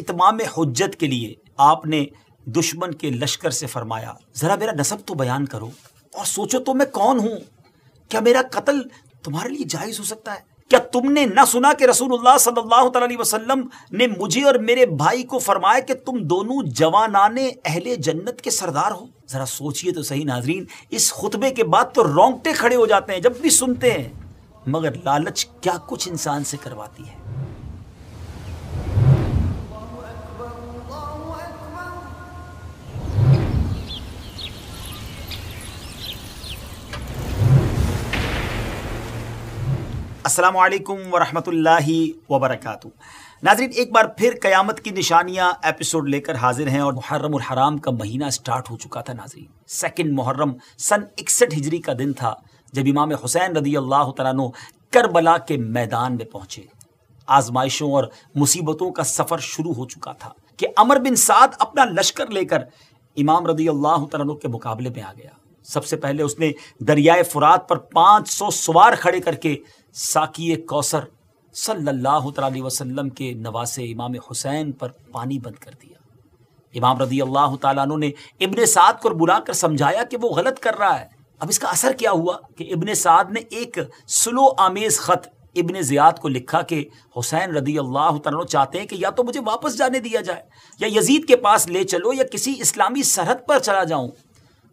اتمام حجت کے لیے آپ نے دشمن کے لشکر سے فرمایا ذرا میرا نسب تو بیان کرو اور سوچو تو میں کون ہوں، کیا میرا قتل تمہارے لیے جائز ہو سکتا ہے؟ کیا تم نے نہ سنا کہ رسول اللہ صلی اللہ تعالی علیہ وسلم نے مجھے اور میرے بھائی کو فرمایا کہ تم دونوں جوانان اہل جنت کے سردار ہو؟ ذرا سوچئے تو صحیح ناظرین، اس خطبے کے بعد تو رونگٹے کھڑے ہو جاتے ہیں جب بھی سنتے ہیں، مگر لالچ کیا کچھ انسان سے کرواتی ہے۔ السلام علیکم ورحمۃ اللہ وبرکاتہ۔ ناظرین، ایک بار پھر قیامت کی نشانیاں ایپیسوڈ لے کر حاضر ہیں، اور محرم الحرام کا مہینہ سٹارٹ ہو چکا تھا ناظرین۔ 2 محرم سن 61 ہجری کا دن تھا جب امام حسین رضی اللہ تعالیٰ عنہ کربلا کے میدان میں پہنچے۔ آزمائشوں اور مصیبتوں کا سفر شروع ہو چکا تھا کہ عمر بن سعد اپنا لشکر لے کر امام رضی اللہ تعالیٰ عنہ کے مقابلے میں آ گیا۔ سب سے پہلے اس نے دریائے فرات پر 500 سوار کھڑے کر کے ساقی کوثر صلی اللہ تعالی علیہ وسلم کے نواسے امام حسین پر پانی بند کر دیا۔ امام رضی اللہ تعالیٰ عنہ نے ابن سعد کو بلا کر سمجھایا کہ وہ غلط کر رہا ہے۔ اب اس کا اثر کیا ہوا کہ ابن سعد نے ایک سلو آمیز خط ابن زیاد کو لکھا کہ حسین رضی اللہ تعالیٰ عنہ چاہتے ہیں کہ یا تو مجھے واپس جانے دیا جائے یا یزید کے پاس لے چلو یا کسی اسلامی سرحد پر چلا جاؤں۔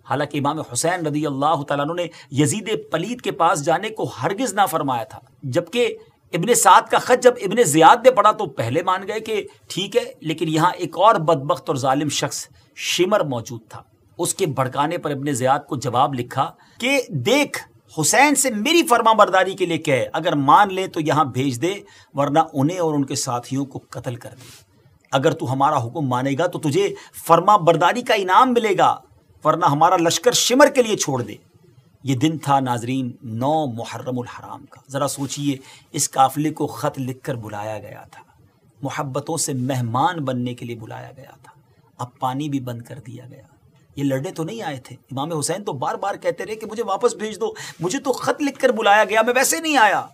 حالانکہ امام حسین رضی اللہ تعالیٰ عنہ نے یزید پلید کے پاس جانے کو ہرگز نہ فرمایا تھا، جبکہ ابن سعد کا خط جب ابن زیاد نے پڑھا تو پہلے مان گئے کہ ٹھیک ہے، لیکن یہاں ایک اور بدبخت اور ظالم شخص شمر موجود تھا۔ اس کے بھڑکانے پر ابن زیاد کو جواب لکھا کہ دیکھ، حسین سے میری فرما برداری کے لیے کہے، اگر مان لیں تو یہاں بھیج دے، ورنہ انہیں اور ان کے ساتھیوں کو قتل کر دے۔ اگر تو ہمارا حکم مانے گا تو تجھے فرما برداری کا انعام ملے گا، ورنہ ہمارا لشکر شمر کے لیے چھوڑ دے۔ یہ دن تھا ناظرین 9 محرم الحرام کا۔ ذرا سوچئے، اس قافلے کو خط لکھ کر بلایا گیا تھا، محبتوں سے مہمان بننے کے لیے بلایا گیا تھا، اب پانی بھی بند کر دیا گیا۔ یہ لڑنے تو نہیں آئے تھے، امام حسین تو بار بار کہتے رہے کہ مجھے واپس بھیج دو، مجھے تو خط لکھ کر بلایا گیا، میں ویسے نہیں آیا،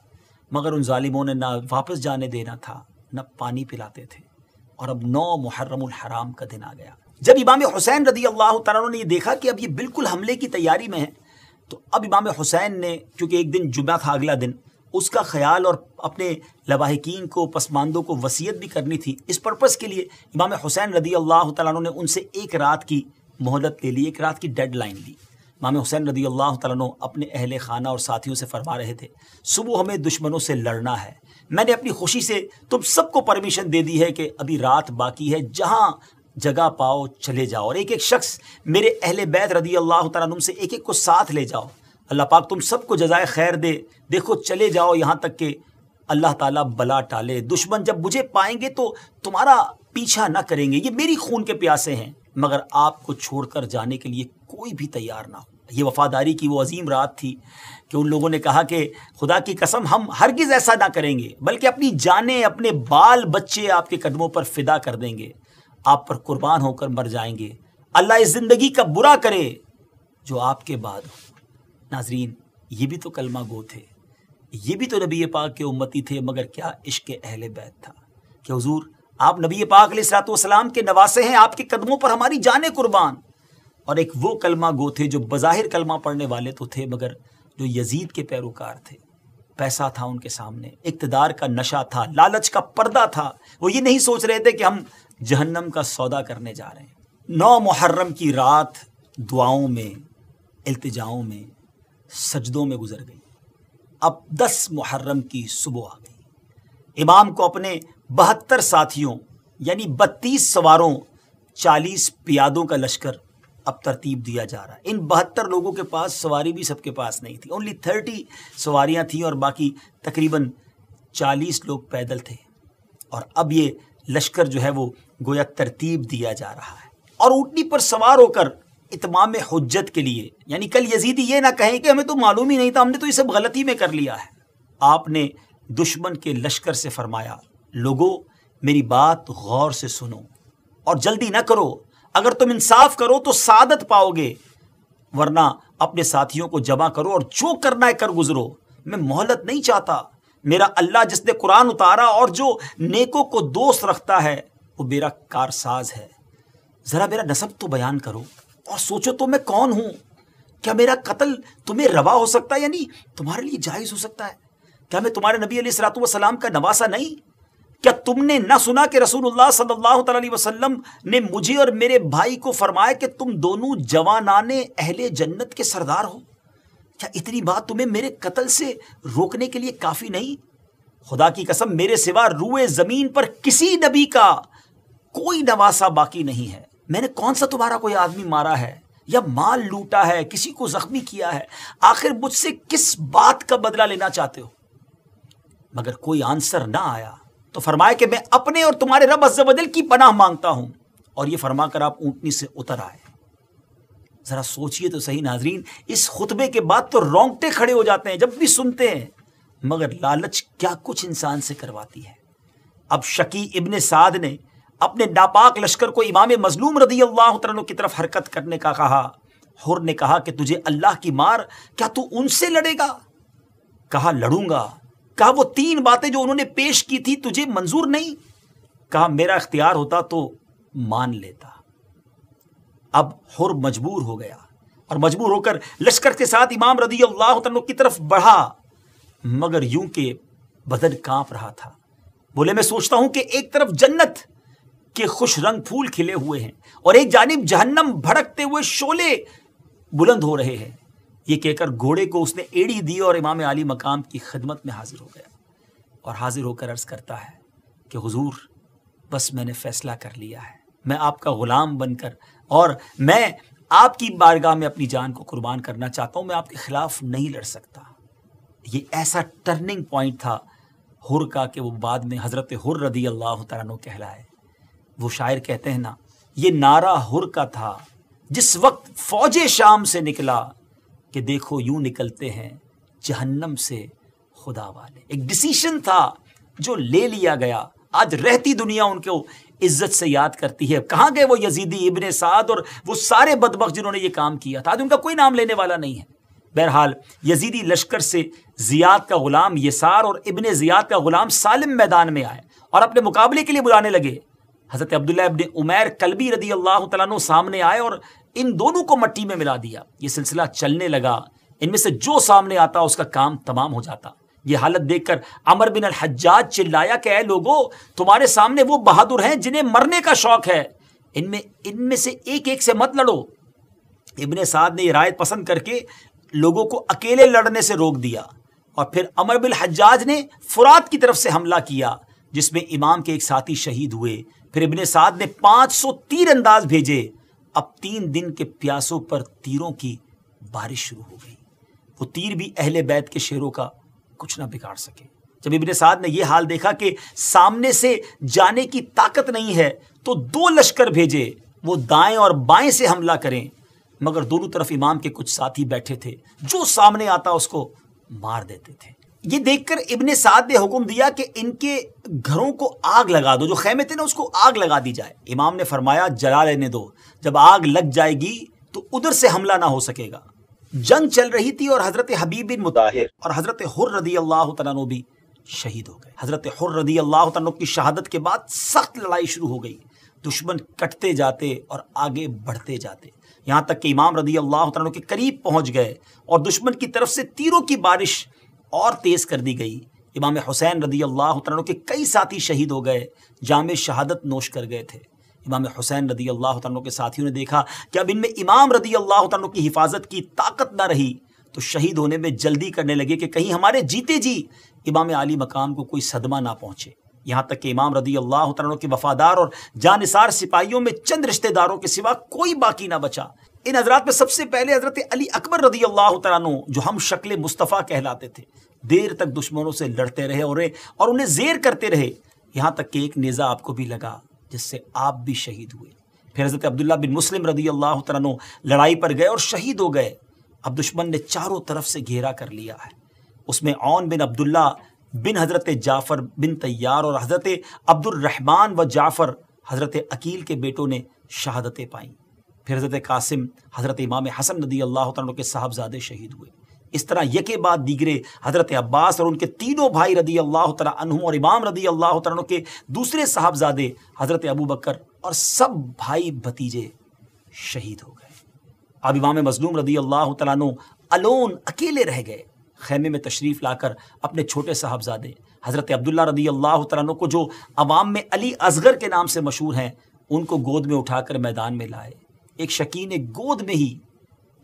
مگر ان ظالموں نے نہ واپس جانے دینا تھا نہ پانی پلاتے تھے۔ اور اب 9 محرم الحرام کا دن آ گیا۔ جب امام حسین رضی اللہ تعالیٰ عنہ نے یہ دیکھا کہ اب یہ بالکل حملے کی تیاری میں ہے، تو اب امام حسین نے، کیونکہ ایک دن جمعہ تھا اگلا دن، اس کا خیال اور اپنے لواحقین کو، پسماندوں کو وصیت بھی کرنی تھی۔ اس پرپس کے لیے امام حسین رضی اللہ تعالیٰ عنہ نے ان سے 1 رات کی مہلت لے لی، 1 رات کی ڈیڈ لائن لی۔ امام حسین رضی اللہ تعالیٰ عنہ اپنے اہل خانہ اور ساتھیوں سے فرما رہے تھے، صبح ہمیں دشمنوں سے لڑنا ہے، میں نے اپنی خوشی سے تم سب کو پرمیشن دے دی ہے کہ ابھی رات باقی ہے، جہاں جگہ پاؤ چلے جاؤ، اور ایک ایک شخص میرے اہل بیت رضی اللہ تعالیٰ عنہ سے ایک ایک کو ساتھ لے جاؤ، اللہ پاک تم سب کو جزائے خیر دے، دیکھو چلے جاؤ یہاں تک کہ اللہ تعالیٰ بلا ٹالے، دشمن جب مجھے پائیں گے تو تمہارا پیچھا نہ کریں گے، یہ میری خون کے پیاسے ہیں، مگر آپ کو چھوڑ کر جانے کے لیے کوئی بھی تیار نہ ہو۔ یہ وفاداری کی وہ عظیم رات تھی کہ ان لوگوں نے کہا کہ خدا کی قسم ہم ہرگز ایسا نہ کریں گے، بلکہ اپنی جانیں، اپنے بال بچے آپ کے قدموں پر فدا کر دیں گے، آپ پر قربان ہو کر مر جائیں گے، اللہ اس زندگی کا برا کرے جو آپ کے بعد ہو۔ ناظرین، یہ بھی تو کلمہ گو تھے، یہ بھی تو نبی پاک کے امتی تھے، مگر کیا عشق اہل بیت تھا کہ حضور آپ نبی پاک علیہ الصلوۃ والسلام کے نواسے ہیں، آپ کے قدموں پر ہماری جانیں قربان۔ اور ایک وہ کلمہ گو تھے جو بظاہر کلمہ پڑھنے والے تو تھے، مگر جو یزید کے پیروکار تھے۔ پیسہ تھا ان کے سامنے، اقتدار کا نشہ تھا، لالچ کا پردہ تھا، وہ یہ نہیں سوچ رہے تھے کہ ہم جہنم کا سودا کرنے جا رہے ہیں۔ 9 محرم کی رات دعاؤں میں، التجاؤں میں، سجدوں میں گزر گئی۔ اب 10 محرم کی صبح آ گئی۔ امام کو اپنے 72 ساتھیوں یعنی 32 سواروں، 40 پیادوں کا لشکر اب ترتیب دیا جا رہا ہے۔ ان 72 لوگوں کے پاس سواری بھی سب کے پاس نہیں تھی، اونلی 30 سواریاں تھیں اور باقی تقریباً 40 لوگ پیدل تھے۔ اور اب یہ لشکر جو ہے وہ گویا ترتیب دیا جا رہا ہے، اور اونٹنی پر سوار ہو کر اتمام حجت کے لیے، یعنی کل یزیدی یہ نہ کہیں کہ ہمیں تو معلوم ہی نہیں تھا، ہم نے تو یہ سب غلطی میں کر لیا ہے۔ آپ نے دشمن کے لشکر سے فرمایا، لوگو میری بات غور سے سنو اور جلدی نہ کرو، اگر تم انصاف کرو تو سعادت پاؤ گے، ورنہ اپنے ساتھیوں کو جمع کرو اور جو کرنا ہے کر گزرو، میں مہلت نہیں چاہتا۔ میرا اللہ جس نے قرآن اتارا اور جو نیکوں کو دوست رکھتا ہے وہ میرا کارساز ہے، ذرا میرا نسب تو بیان کرو اور سوچو تو میں کون ہوں؟ کیا میرا قتل تمہیں روا ہو سکتا ہے، یعنی تمہارے لیے جائز ہو سکتا ہے؟ کیا میں تمہارے نبی علیہ الصلوۃ والسلام کا نواسہ نہیں؟ کیا تم نے نہ سنا کہ رسول اللہ صلی اللہ تعالی علیہ وسلم نے مجھے اور میرے بھائی کو فرمایا کہ تم دونوں جوانان اہل جنت کے سردار ہو؟ کیا اتنی بات تمہیں میرے قتل سے روکنے کے لیے کافی نہیں؟ خدا کی قسم میرے سوا روئے زمین پر کسی نبی کا کوئی نواسہ باقی نہیں ہے۔ میں نے کون سا تمہارا کوئی آدمی مارا ہے یا مال لوٹا ہے، کسی کو زخمی کیا ہے؟ آخر مجھ سے کس بات کا بدلہ لینا چاہتے ہو؟ مگر کوئی آنسر نہ آیا تو فرمایا کہ میں اپنے اور تمہارے رب عز و جل کی پناہ مانگتا ہوں، اور یہ فرما کر آپ اونٹنی سے اتر آئے۔ ذرا سوچئے تو صحیح ناظرین، اس خطبے کے بعد تو رونگٹے کھڑے ہو جاتے ہیں جب بھی سنتے ہیں، مگر لالچ کیا کچھ انسان سے کرواتی ہے۔ اب شکی ابن سعد نے اپنے ناپاک لشکر کو امام مظلوم رضی اللہ عنہ کی طرف حرکت کرنے کا کہا۔ حر نے کہا کہ تجھے اللہ کی مار، کیا تو ان سے لڑے گا؟ کہا لڑوں گا۔ کہا وہ 3 باتیں جو انہوں نے پیش کی تھی تجھے منظور نہیں؟ کہا میرا اختیار ہوتا تو مان لیتا۔ اب حر مجبور ہو گیا اور مجبور ہو کر لشکر کے ساتھ امام رضی اللہ عنہ کی طرف بڑھا، مگر یوں کہ بدن کانپ رہا تھا۔ بولے میں سوچتا ہوں کہ ایک طرف جنت کے خوش رنگ پھول کھلے ہوئے ہیں اور ایک جانب جہنم بھڑکتے ہوئے شعلے بلند ہو رہے ہیں۔ یہ کہہ کر گھوڑے کو اس نے ایڑی دی اور امام عالی مقام کی خدمت میں حاضر ہو گیا، اور حاضر ہو کر عرض کرتا ہے کہ حضور بس میں نے فیصلہ کر لیا ہے، میں آپ کا غلام بن کر اور میں آپ کی بارگاہ میں اپنی جان کو قربان کرنا چاہتا ہوں، میں آپ کے خلاف نہیں لڑ سکتا۔ یہ ایسا ٹرننگ پوائنٹ تھا حر کا کہ وہ بعد میں حضرت حر رضی اللہ تعالیٰ عنہ کہلائے۔ وہ شاعر کہتے ہیں نا، یہ نعرہ حر کا تھا جس وقت فوج شام سے نکلا کہ دیکھو یوں نکلتے ہیں جہنم سے خدا والے۔ ایک ڈیسیشن تھا جو لے لیا گیا۔ آج رہتی دنیا ان کو عزت سے یاد کرتی ہے۔ کہاں گئے وہ یزیدی ابن سعد اور وہ سارے بدبخت جنہوں نے یہ کام کیا تھا؟ آج ان کا کوئی نام لینے والا نہیں ہے۔ بہرحال یزیدی لشکر سے زیاد کا غلام یسار اور ابن زیاد کا غلام سالم میدان میں آئے اور اپنے مقابلے کے لیے بلانے لگے۔ حضرت عبداللہ ابن عمیر کلبی رضی اللہ تعالیٰ عنہ سامنے آئے اور ان دونوں کو مٹی میں ملا دیا۔ یہ سلسلہ چلنے لگا، ان میں سے جو سامنے آتا اس کا کام تمام ہو جاتا۔ یہ حالت دیکھ کر عمر بن الحجاج چلایا کہ اے لوگو، تمہارے سامنے وہ بہادر ہیں جنہیں مرنے کا شوق ہے، ان میں سے ایک ایک سے مت لڑو۔ ابن سعد نے یہ رائے پسند کر کے لوگوں کو اکیلے لڑنے سے روک دیا، اور پھر عمر بن الحجاج نے فرات کی طرف سے حملہ کیا جس میں امام کے ایک ساتھی شہید ہوئے۔ پھر ابن سعد نے 500 تیر انداز بھیجے۔ اب 3 دن کے پیاسوں پر تیروں کی بارش شروع ہو گئی۔ وہ تیر بھی اہل بیت کے شیروں کا کچھ نہ بگاڑ سکے۔ جب ابن سعد نے یہ حال دیکھا کہ سامنے سے جانے کی طاقت نہیں ہے تو 2 لشکر بھیجے، وہ دائیں اور بائیں سے حملہ کریں، مگر دونوں طرف امام کے کچھ ساتھی بیٹھے تھے، جو سامنے آتا اس کو مار دیتے تھے۔ یہ دیکھ کر ابن سعد نے حکم دیا کہ ان کے گھروں کو آگ لگا دو، جو خیمے تھے نا اس کو آگ لگا دی جائے۔ امام نے فرمایا جلا لینے دو، جب آگ لگ جائے گی تو ادھر سے حملہ نہ ہو سکے گا۔ جنگ چل رہی تھی اور حضرت حبیب بن مطاہر اور حضرت حر رضی اللہ تعالیٰ عنہ بھی شہید ہو گئے۔ حضرت حر رضی اللہ تعالیٰ عنہ کی شہادت کے بعد سخت لڑائی شروع ہو گئی۔ دشمن کٹتے جاتے اور آگے بڑھتے جاتے، یہاں تک کہ امام رضی اللہ تعالیٰ عنہ کے قریب پہنچ گئے اور دشمن کی طرف سے تیروں کی بارش اور تیز کر دی گئی۔ امام حسین رضی اللہ تعالیٰ عنہ کے کئی ساتھی شہید ہو گئے، جام شہادت نوش کر گئے تھے۔ امام حسین رضی اللہ تعالیٰ عنہ کے ساتھیوں نے دیکھا کہ اب ان میں امام رضی اللہ تعالیٰ عنہ کی حفاظت کی طاقت نہ رہی تو شہید ہونے میں جلدی کرنے لگے کہ کہیں ہمارے جیتے جی امام عالی مقام کو کوئی صدمہ نہ پہنچے۔ یہاں تک کہ امام رضی اللہ تعالیٰ عنہ کے وفادار اور جانثار سپاہیوں میں چند رشتہ داروں کے سوا کوئی باقی نہ بچا۔ ان حضرات میں سب سے پہلے حضرت علی اکبر رضی اللہ تعالیٰ عنہ، جو ہم شکل مصطفیٰ کہلاتے تھے، دیر تک دشمنوں سے لڑتے رہے اور انہیں زیر کرتے رہے، یہاں تک کہ ایک نیزہ آپ کو بھی لگا جس سے آپ بھی شہید ہوئے۔ پھر حضرت عبداللہ بن مسلم رضی اللہ تعالیٰ عنہ لڑائی پر گئے اور شہید ہو گئے۔ اب دشمن نے چاروں طرف سے گھیرا کر لیا ہے۔ اس میں عون بن عبداللہ بن حضرت جعفر بن طیار اور حضرت عبد الرحمن و جعفر حضرت عقیل کے بیٹوں نے شہادتیں پائیں۔ پھر حضرت قاسم حضرت امام حسن رضی اللہ تعالیٰ عنہ کے صاحبزادے شہید ہوئے۔ اس طرح یکے بعد دیگرے حضرت عباس اور ان کے تینوں بھائی رضی اللہ تعالیٰ عنہم اور امام رضی اللہ تعالیٰ عنہ کے دوسرے صاحبزادے حضرت ابو بکر اور سب بھائی بھتیجے شہید ہو گئے. اب امام مظلوم رضی اللہ تعالیٰ عنہ الون اکیلے رہ گئے. خیمے میں تشریف لا کر اپنے چھوٹے صاحبزادے حضرت عبداللہ رضی اللہ تعالیٰ عنہ کو جو عوام میں علی اصغر کے نام سے مشہور ہیں ان کو گود میں اٹھا کر میدان میں لائے. ایک شکی نے گود میں ہی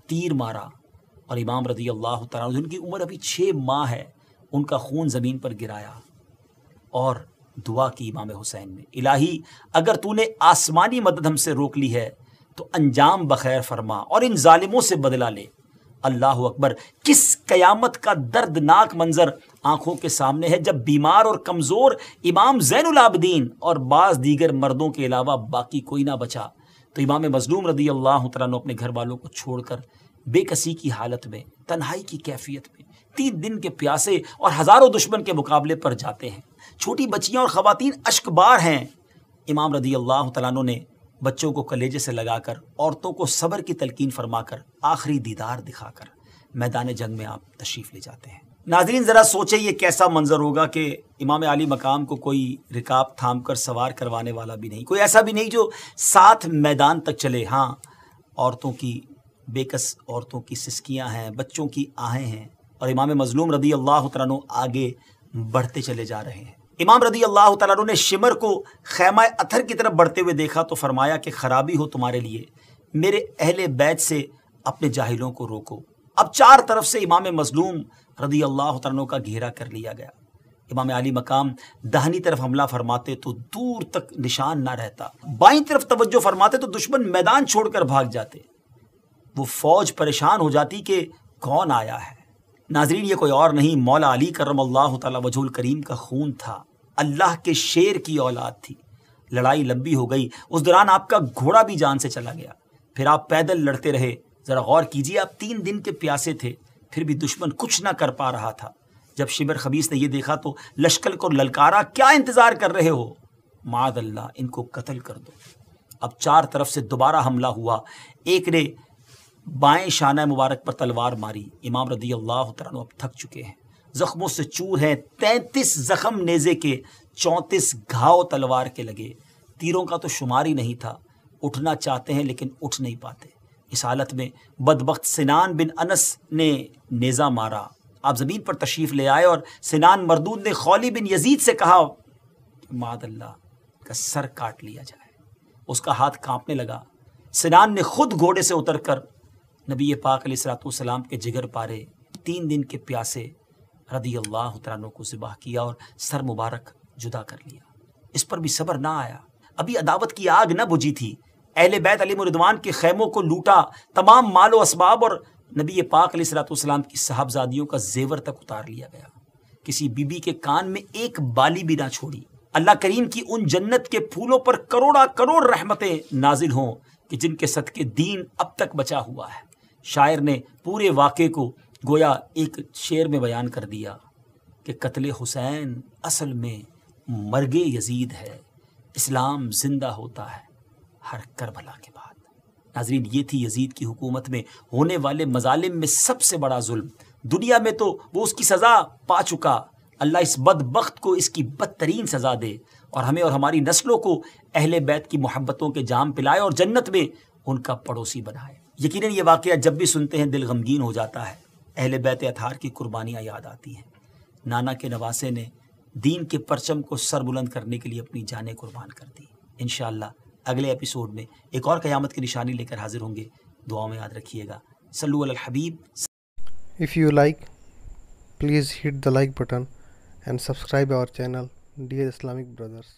تیر مارا اور امام رضی اللہ تعالیٰ عنہ، جن کی عمر ابھی 6 ماہ ہے، ان کا خون زمین پر گرایا اور دعا کی امام حسین نے، الہی اگر تو نے آسمانی مدد ہم سے روک لی ہے تو انجام بخیر فرما اور ان ظالموں سے بدلہ لے. اللہ اکبر، کس قیامت کا دردناک منظر آنکھوں کے سامنے ہے جب بیمار اور کمزور امام زین العابدین اور بعض دیگر مردوں کے علاوہ باقی کوئی نہ بچا تو امام مظلوم رضی اللہ تعالیٰ عنہ اپنے گھر والوں کو چھوڑ کر بے کسی کی حالت میں، تنہائی کی کیفیت میں 3 دن کے پیاسے اور ہزاروں دشمن کے مقابلے پر جاتے ہیں. چھوٹی بچیاں اور خواتین اشکبار ہیں. امام رضی اللہ تعالیٰ عنہ نے بچوں کو کلیجے سے لگا کر، عورتوں کو صبر کی تلقین فرما کر، آخری دیدار دکھا کر میدان جنگ میں آپ تشریف لے جاتے ہیں. ناظرین ذرا سوچیں یہ کیسا منظر ہوگا کہ امام علی مقام کو کوئی رکاب تھام کر سوار کروانے والا بھی نہیں، کوئی ایسا بھی نہیں جو ساتھ میدان تک چلے. ہاں، عورتوں کی بےکس عورتوں کی سسکیاں ہیں، بچوں کی آہیں ہیں، اور امام مظلوم رضی اللہ تعالیٰ عنہ آگے بڑھتے چلے جا رہے ہیں. امام رضی اللہ تعالیٰ عنہ نے شمر کو خیمہ اتھر کی طرف بڑھتے ہوئے دیکھا تو فرمایا کہ خرابی ہو تمہارے لیے، میرے اہل بیت سے اپنے جاہلوں کو روکو. اب 4 طرف سے امام مظلوم رضی اللہ تعالیٰ عنہ کا گھیرا کر لیا گیا. امام علی مقام داہنی طرف حملہ فرماتے تو دور تک نشان نہ رہتا، بائیں طرف توجہ فرماتے تو دشمن میدان چھوڑ کر بھاگ جاتے. وہ فوج پریشان ہو جاتی کہ کون آیا ہے. ناظرین یہ کوئی اور نہیں، مولا علی کرم اللہ تعالی وجہ الکریم کا خون تھا، اللہ کے شیر کی اولاد تھی. لڑائی لمبی ہو گئی، اس دوران آپ کا گھوڑا بھی جان سے چلا گیا، پھر آپ پیدل لڑتے رہے. ذرا غور کیجیے، آپ 3 دن کے پیاسے تھے، پھر بھی دشمن کچھ نہ کر پا رہا تھا. جب شبر خبیث نے یہ دیکھا تو لشکر کو للکارا، کیا انتظار کر رہے ہو، معاذ اللہ ان کو قتل کر دو. اب 4 طرف سے دوبارہ حملہ ہوا. ایک نے بائیں شانہ مبارک پر تلوار ماری. امام رضی اللہ تعالیٰ اب تھک چکے ہیں، زخموں سے چور ہیں. 33 زخم نیزے کے، 34 گھاؤ تلوار کے لگے. تیروں کا تو شمار ہی نہیں تھا. اٹھنا چاہتے ہیں لیکن اٹھ نہیں پاتے. اس حالت میں بدبخت سنان بن انس نے نیزہ مارا. آپ زمین پر تشریف لے آئے اور سنان مردود نے خولی بن یزید سے کہا کہ معاذ اللہ کا سر کاٹ لیا جائے. اس کا ہاتھ کانپنے لگا. سنان نے خود گھوڑے سے اتر کر نبی پاک علیہ الصلوۃ والسلام کے جگر پارے 3 دن کے پیاسے رضی اللہ تعالیٰ عنہ کو ذبح کیا اور سر مبارک جدا کر لیا. اس پر بھی صبر نہ آیا، ابھی عداوت کی آگ نہ بجھی تھی. اہل بیت علیہ رضوان کے خیموں کو لوٹا، تمام مال و اسباب اور نبی پاک علیہ الصلوۃ والسلام کی صاحبزادیوں کا زیور تک اتار لیا گیا. کسی بی بی کے کان میں ایک بالی بھی نہ چھوڑی. اللہ کریم کی ان جنت کے پھولوں پر کروڑا کروڑ رحمتیں نازل ہوں کہ جن کے صدقے دین اب تک بچا ہوا ہے. شاعر نے پورے واقعے کو گویا ایک شعر میں بیان کر دیا کہ قتل حسین اصل میں مرگ یزید ہے، اسلام زندہ ہوتا ہے ہر کربلا کے بعد. ناظرین یہ تھی یزید کی حکومت میں ہونے والے مظالم میں سب سے بڑا ظلم. دنیا میں تو وہ اس کی سزا پا چکا. اللہ اس بدبخت کو اس کی بدترین سزا دے اور ہمیں اور ہماری نسلوں کو اہل بیت کی محبتوں کے جام پلائے اور جنت میں ان کا پڑوسی بنائے. یقیناً یہ واقعہ جب بھی سنتے ہیں دل غمگین ہو جاتا ہے. اہل بیت اطہار کی قربانیاں یاد آتی ہیں. نانا کے نواسے نے دین کے پرچم کو سر بلند کرنے کے لیے اپنی جانیں قربان کر دی. انشاءاللہ اگلے ایپیسوڈ میں ایک اور قیامت کی نشانی لے کر حاضر ہوں گے. دعاؤں میں یاد رکھیے گا. صلو علی الحبیب. If you like, please hit the like button and subscribe our channel, dear Islamic brothers.